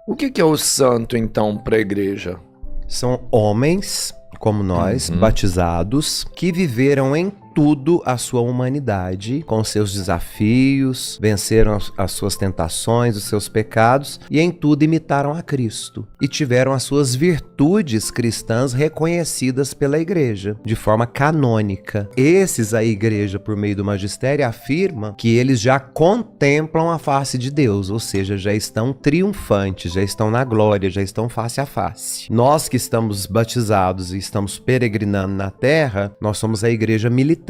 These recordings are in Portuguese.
O que é o santo, então, para a igreja? São homens como nós, batizados, que viveram em tudo a sua humanidade, com seus desafios, venceram as suas tentações, os seus pecados, e em tudo imitaram a Cristo. E tiveram as suas virtudes cristãs reconhecidas pela igreja, de forma canônica. Esses, a igreja, por meio do magistério, afirma que eles já contemplam a face de Deus, ou seja, já estão triunfantes, já estão na glória, já estão face a face. Nós que estamos batizados e estamos peregrinando na terra, nós somos a igreja militante.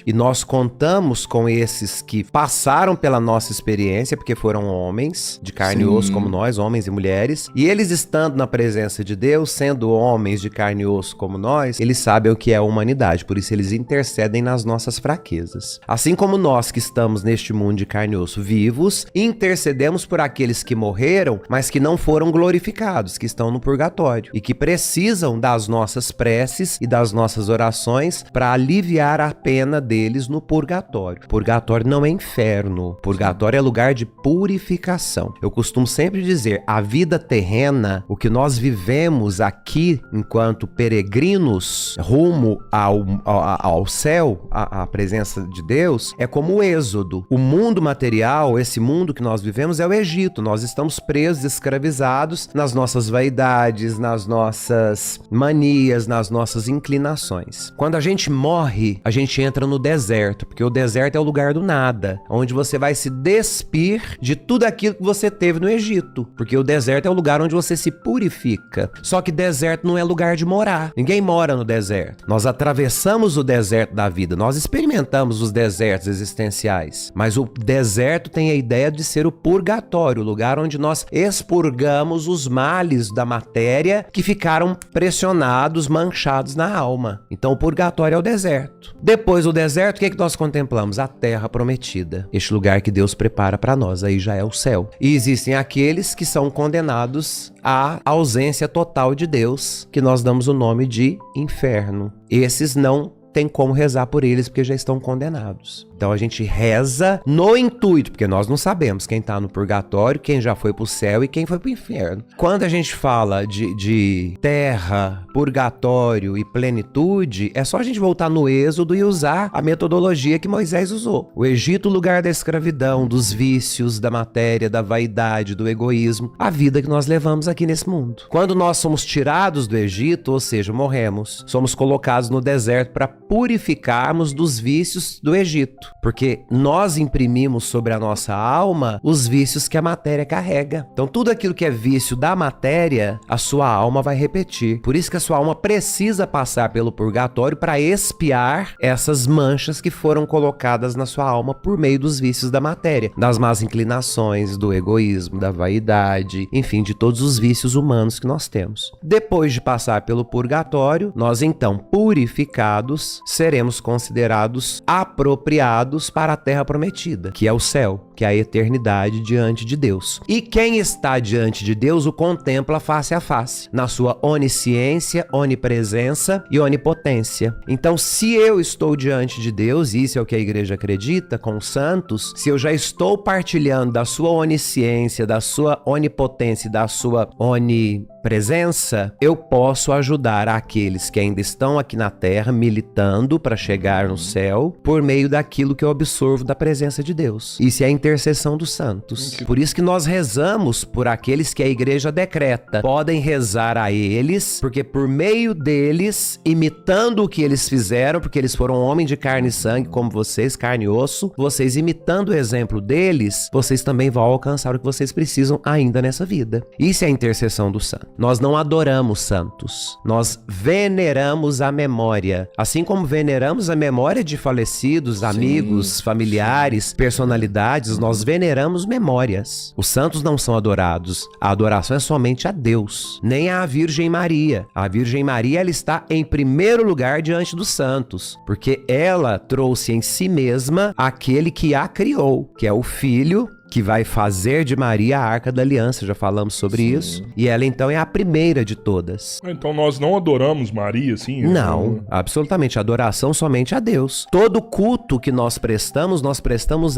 E nós contamos com esses que passaram pela nossa experiência, porque foram homens de carne e osso como nós, homens e mulheres, e eles estando na presença de Deus, sendo homens de carne e osso como nós, eles sabem o que é a humanidade, por isso eles intercedem nas nossas fraquezas. Assim como nós que estamos neste mundo de carne e osso vivos, intercedemos por aqueles que morreram, mas que não foram glorificados, que estão no purgatório, e que precisam das nossas preces e das nossas orações para aliviar a pena deles no purgatório. Purgatório não é inferno. Purgatório é lugar de purificação. Eu costumo sempre dizer, a vida terrena, o que nós vivemos aqui enquanto peregrinos rumo ao céu, à presença de Deus, é como o êxodo. O mundo material, esse mundo que nós vivemos é o Egito. Nós estamos presos, escravizados nas nossas vaidades, nas nossas manias, nas nossas inclinações. Quando a gente morre, a gente entra no deserto, porque o deserto é o lugar do nada, onde você vai se despir de tudo aquilo que você teve no Egito, porque o deserto é o lugar onde você se purifica. Só que deserto não é lugar de morar. Ninguém mora no deserto. Nós atravessamos o deserto da vida, nós experimentamos os desertos existenciais, mas o deserto tem a ideia de ser o purgatório, o lugar onde nós expurgamos os males da matéria que ficaram pressionados, manchados na alma. Então o purgatório é o deserto. Depois do deserto, o que nós contemplamos? A terra prometida. Este lugar que Deus prepara para nós, aí já é o céu. E existem aqueles que são condenados à ausência total de Deus, que nós damos o nome de inferno. Esses não tem como rezar por eles, porque já estão condenados. Então a gente reza no intuito, porque nós não sabemos quem está no purgatório, quem já foi para o céu e quem foi para o inferno. Quando a gente fala de terra, purgatório e plenitude, é só a gente voltar no Êxodo e usar a metodologia que Moisés usou. O Egito, lugar da escravidão, dos vícios, da matéria, da vaidade, do egoísmo, a vida que nós levamos aqui nesse mundo. Quando nós somos tirados do Egito, ou seja, morremos, somos colocados no deserto para purificarmos dos vícios do Egito. Porque nós imprimimos sobre a nossa alma os vícios que a matéria carrega. Então tudo aquilo que é vício da matéria, a sua alma vai repetir. Por isso que a sua alma precisa passar pelo purgatório para expiar essas manchas que foram colocadas na sua alma por meio dos vícios da matéria, das más inclinações, do egoísmo, da vaidade, enfim, de todos os vícios humanos que nós temos. Depois de passar pelo purgatório, nós então, purificados, seremos considerados apropriados para a terra prometida, que é o céu, que é a eternidade diante de Deus. E quem está diante de Deus o contempla face a face, na sua onisciência, onipresença e onipotência. Então, se eu estou diante de Deus, e isso é o que a igreja acredita, com os santos, se eu já estou partilhando da sua onisciência, da sua onipotência e da sua onipresença, eu posso ajudar aqueles que ainda estão aqui na terra, militando para chegar no céu, por meio daquilo que eu absorvo da presença de Deus. Isso é a intercessão dos santos. Por isso que nós rezamos por aqueles que a igreja decreta. Podem rezar a eles, porque por meio deles, imitando o que eles fizeram, porque eles foram homens de carne e sangue, como vocês, carne e osso, vocês imitando o exemplo deles, vocês também vão alcançar o que vocês precisam ainda nessa vida. Isso é a intercessão do santo. Nós não adoramos santos, nós veneramos a memória. Assim como veneramos a memória de falecidos, amigos, familiares, personalidades, nós veneramos memórias. Os santos não são adorados. A adoração é somente a Deus, nem à Virgem Maria. A Virgem Maria, ela está em primeiro lugar diante dos santos, porque ela trouxe em si mesma aquele que a criou, que é o Filho que vai fazer de Maria a Arca da Aliança, já falamos sobre isso. E ela então é a primeira de todas. Então nós não adoramos Maria, assim? Não, absolutamente. Adoração somente a Deus. Todo culto que nós prestamos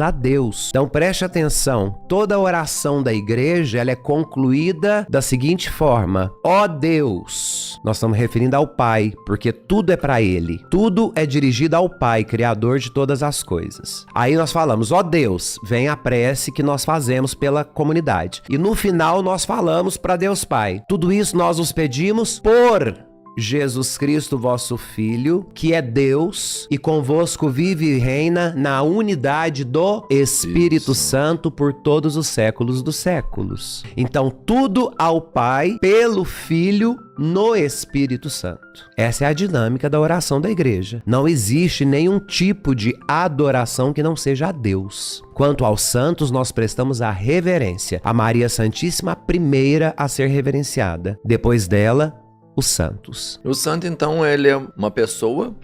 a Deus. Então preste atenção, toda oração da igreja, ela é concluída da seguinte forma: ó Deus. Nós estamos referindo ao Pai, porque tudo é para Ele. Tudo é dirigido ao Pai, Criador de todas as coisas. Aí nós falamos, ó Deus, vem a prece que nós fazemos pela comunidade. E no final nós falamos para Deus Pai. Tudo isso nós os pedimos por Jesus Cristo, vosso Filho, que é Deus e convosco vive e reina na unidade do Espírito Santo por todos os séculos dos séculos. Então, tudo ao Pai, pelo Filho, no Espírito Santo. Essa é a dinâmica da oração da igreja. Não existe nenhum tipo de adoração que não seja a Deus. Quanto aos santos, nós prestamos a reverência. A Maria Santíssima, a primeira a ser reverenciada. Depois dela, os santos. O santo, então, ele é uma pessoa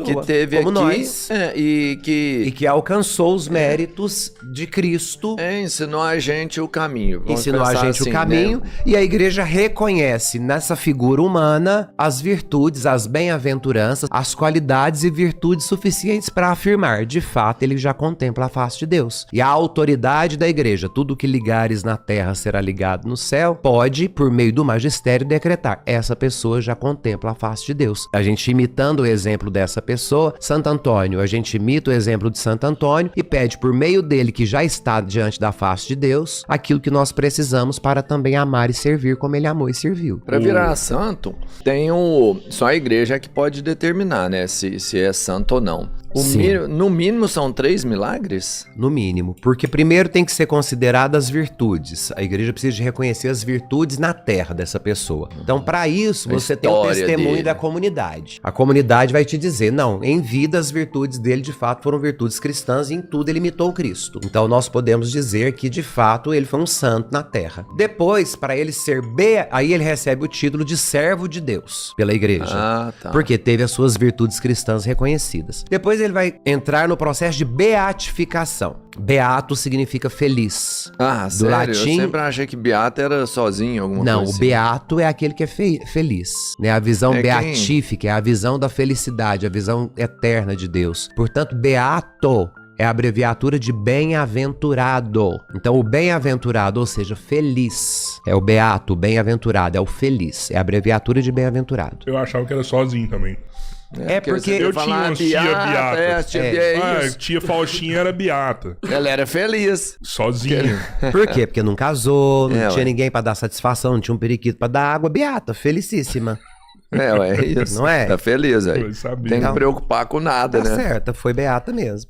que teve como aqui nós, e que alcançou os méritos de Cristo. Ensinou a gente o caminho. Vamos Ensinou a pensar gente assim, o caminho, né? e a igreja reconhece nessa figura humana as virtudes, as bem-aventuranças, as qualidades e virtudes suficientes para afirmar, de fato, ele já contempla a face de Deus. E a autoridade da igreja, tudo que ligares na terra será ligado no céu, pode, por meio do magistério, decretar: essa pessoa já contempla a face de Deus. A gente imitando o exemplo dessa pessoa, Santo Antônio, a gente imita o exemplo de Santo Antônio e pede por meio dele, que já está diante da face de Deus, aquilo que nós precisamos para também amar e servir como ele amou e serviu. Para virar santo, tem só a igreja que pode determinar, né, se é santo ou não. No mínimo são 3 milagres? No mínimo, porque primeiro tem que ser consideradas as virtudes. A igreja precisa de reconhecer as virtudes na terra dessa pessoa. Então, para isso, você tem o testemunho dele, da comunidade. A comunidade vai te dizer, não, em vida as virtudes dele de fato foram virtudes cristãs e em tudo ele imitou Cristo. Então, nós podemos dizer que de fato ele foi um santo na terra. Depois, para ele ser aí ele recebe o título de servo de Deus pela igreja. Porque teve as suas virtudes cristãs reconhecidas. Depois ele vai entrar no processo de beatificação. Beato significa feliz. Do sério? Latim, eu sempre achei que beato era sozinho, alguma coisa assim. Não, o beato é aquele que é feliz, né? A visão beatífica é a visão da felicidade, a visão eterna de Deus. Portanto, beato é a abreviatura de bem-aventurado. Então, o bem-aventurado, ou seja, feliz, é o beato, o bem-aventurado, é o feliz, é a abreviatura de bem-aventurado. Eu achava que era sozinho também. Porque eu tinha uma tia beata. Tia tia Faustinha era beata. Ela era feliz. Sozinha. Por quê? Porque não casou, não tinha ninguém pra dar satisfação, não tinha um periquito pra dar água. Beata, felicíssima. É isso. Não é? Tá feliz aí. Eu sabia. Tem que preocupar com nada, né? Tá certa, foi beata mesmo.